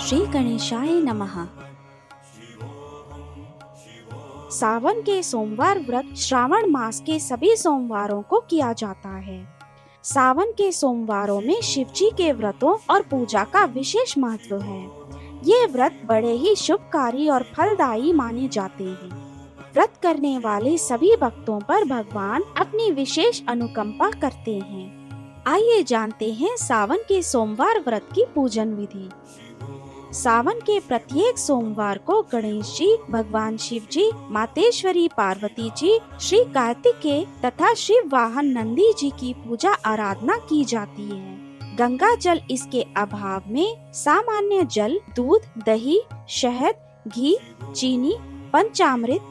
श्री गणेशाय नमः। सावन के सोमवार व्रत श्रावण मास के सभी सोमवारों को किया जाता है। सावन के सोमवारों में शिव जी के व्रतों और पूजा का विशेष महत्व है। ये व्रत बड़े ही शुभकारी और फलदायी माने जाते हैं। व्रत करने वाले सभी भक्तों पर भगवान अपनी विशेष अनुकंपा करते हैं। आइए जानते हैं सावन के सोमवार व्रत की पूजन विधि। सावन के प्रत्येक सोमवार को गणेश जी, भगवान शिव जी, मातेश्वरी पार्वती जी, श्री कार्तिकेय तथा शिव वाहन नंदी जी की पूजा आराधना की जाती है। गंगा जल इसके अभाव में सामान्य जल, दूध, दही, शहद, घी, चीनी, पंचामृत,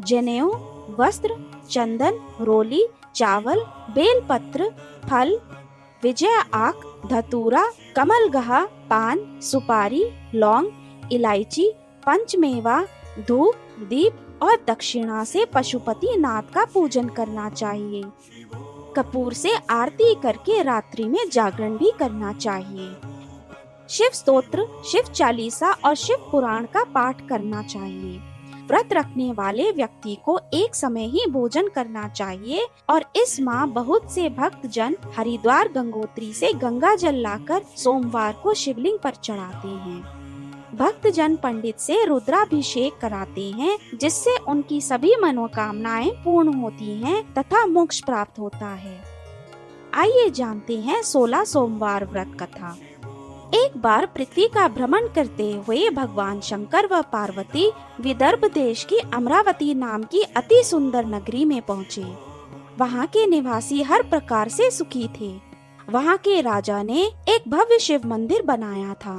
जनेऊ, वस्त्र, चंदन, रोली, चावल, बेलपत्र, फल, विजय आक, धतूरा, कमलगहा, पान, सुपारी, लौंग, इलायची, पंचमेवा, धूप, दीप और दक्षिणा से पशुपति नाथ का पूजन करना चाहिए। कपूर से आरती करके रात्रि में जागरण भी करना चाहिए। शिव स्तोत्र, शिव चालीसा और शिव पुराण का पाठ करना चाहिए। व्रत रखने वाले व्यक्ति को एक समय ही भोजन करना चाहिए और इस माह बहुत से भक्त जन हरिद्वार गंगोत्री से गंगा जल लाकर सोमवार को शिवलिंग पर चढ़ाते हैं। भक्त जन पंडित से रुद्राभिषेक कराते हैं, जिससे उनकी सभी मनोकामनाएं पूर्ण होती हैं तथा मोक्ष प्राप्त होता है। आइए जानते हैं 16 सोमवार व्रत कथा। एक बार पृथ्वी का भ्रमण करते हुए भगवान शंकर व पार्वती विदर्भ देश की अमरावती नाम की अति सुंदर नगरी में पहुँचे। वहाँ के निवासी हर प्रकार से सुखी थे। वहाँ के राजा ने एक भव्य शिव मंदिर बनाया था।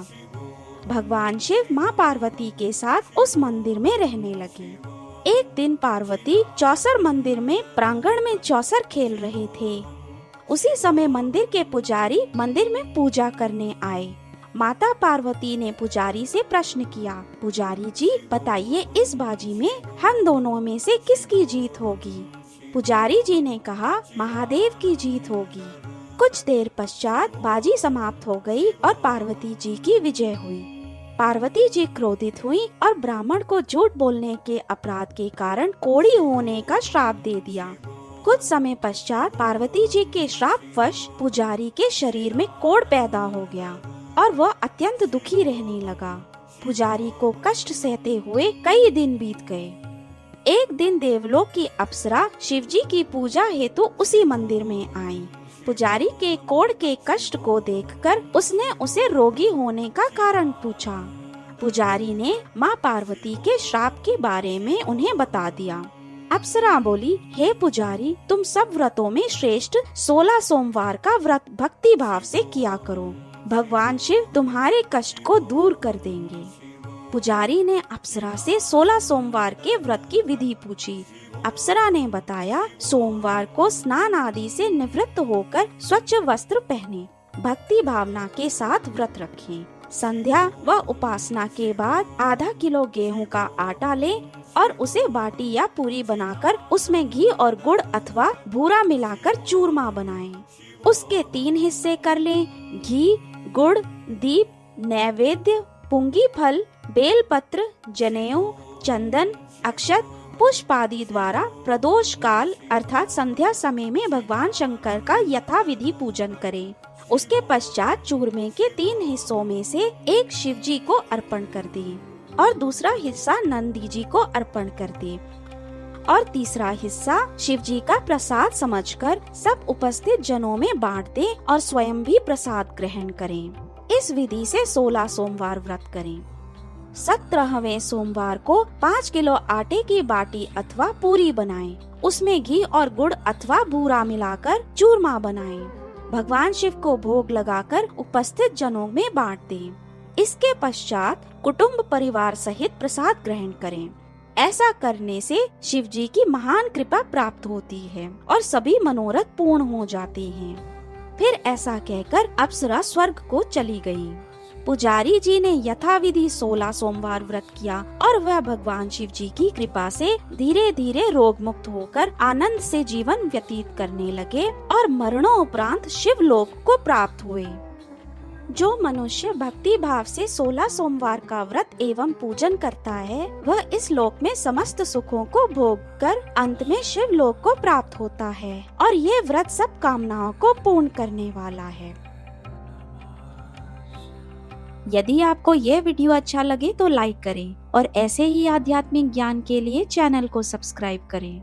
भगवान शिव माँ पार्वती के साथ उस मंदिर में रहने लगे। एक दिन पार्वती चौसर मंदिर में प्रांगण में चौसर खेल रहे थे। उसी समय मंदिर के पुजारी मंदिर में पूजा करने आए। माता पार्वती ने पुजारी से प्रश्न किया, पुजारी जी बताइए, इस बाजी में हम दोनों में से किसकी जीत होगी? पुजारी जी ने कहा, महादेव की जीत होगी। कुछ देर पश्चात बाजी समाप्त हो गई और पार्वती जी की विजय हुई। पार्वती जी क्रोधित हुई और ब्राह्मण को झूठ बोलने के अपराध के कारण कोढ़ी होने का श्राप दे दिया। कुछ समय पश्चात पार्वती जी के श्रापवश पुजारी के शरीर में कोढ़ पैदा हो गया और वह अत्यंत दुखी रहने लगा। पुजारी को कष्ट सहते हुए कई दिन बीत गए। एक दिन देवलोक की अप्सरा शिवजी की पूजा हेतु उसी मंदिर में आई। पुजारी के कोढ़ के कष्ट को देखकर उसने उसे रोगी होने का कारण पूछा। पुजारी ने माँ पार्वती के श्राप के बारे में उन्हें बता दिया। अप्सरा बोली, हे पुजारी, तुम सब व्रतों में श्रेष्ठ 16 सोमवार का व्रत भक्ति भाव से किया करो। भगवान शिव तुम्हारे कष्ट को दूर कर देंगे। पुजारी ने अप्सरा से 16 सोमवार के व्रत की विधि पूछी। अप्सरा ने बताया, सोमवार को स्नान आदि से निवृत्त होकर स्वच्छ वस्त्र पहने, भक्ति भावना के साथ व्रत रखें। संध्या व उपासना के बाद आधा किलो गेहूं का आटा लें और उसे बाटी या पूरी बनाकर उसमें घी और गुड़ अथवा बूरा मिलाकर चूरमा बनाएं। उसके 3 हिस्से कर लें। घी, गुड़, दीप, नैवेद्य, पुंगी फल, बेलपत्र, जनेऊ, चंदन, अक्षत, पुष्प आदि द्वारा प्रदोष काल अर्थात संध्या समय में भगवान शंकर का यथाविधि पूजन करें। उसके पश्चात चूरमे के 3 हिस्सों में से एक शिव जी को अर्पण कर दें और दूसरा हिस्सा नंदी जी को अर्पण कर दें और तीसरा हिस्सा शिव जी का प्रसाद समझकर सब उपस्थित जनों में बांट दें और स्वयं भी प्रसाद ग्रहण करें। इस विधि से 16 सोमवार व्रत करें। 17वें सोमवार को 5 किलो आटे की बाटी अथवा पूरी बनाएं। उसमें घी और गुड़ अथवा बूरा मिलाकर चूरमा बनाएं। भगवान शिव को भोग लगाकर उपस्थित जनों में बांट दें। इसके पश्चात कुटुंब परिवार सहित प्रसाद ग्रहण करें। ऐसा करने से शिव जी की महान कृपा प्राप्त होती है और सभी मनोरथ पूर्ण हो जाते हैं। फिर ऐसा कहकर अप्सरा स्वर्ग को चली गई। पुजारी जी ने यथाविधि 16 सोमवार व्रत किया और वह भगवान शिव जी की कृपा से धीरे धीरे रोग मुक्त होकर आनंद से जीवन व्यतीत करने लगे और मरणोपरांत शिवलोक को प्राप्त हुए। जो मनुष्य भक्ति भाव से 16 सोमवार का व्रत एवं पूजन करता है वह इस लोक में समस्त सुखों को भोग कर अंत में शिव लोक को प्राप्त होता है और ये व्रत सब कामनाओं को पूर्ण करने वाला है। यदि आपको ये वीडियो अच्छा लगे तो लाइक करें और ऐसे ही आध्यात्मिक ज्ञान के लिए चैनल को सब्सक्राइब करें।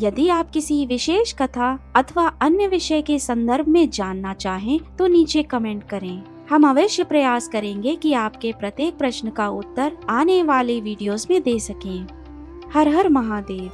यदि आप किसी विशेष कथा अथवा अन्य विषय के संदर्भ में जानना चाहें तो नीचे कमेंट करें। हम अवश्य प्रयास करेंगे कि आपके प्रत्येक प्रश्न का उत्तर आने वाले वीडियोस में दे सकें। हर हर महादेव।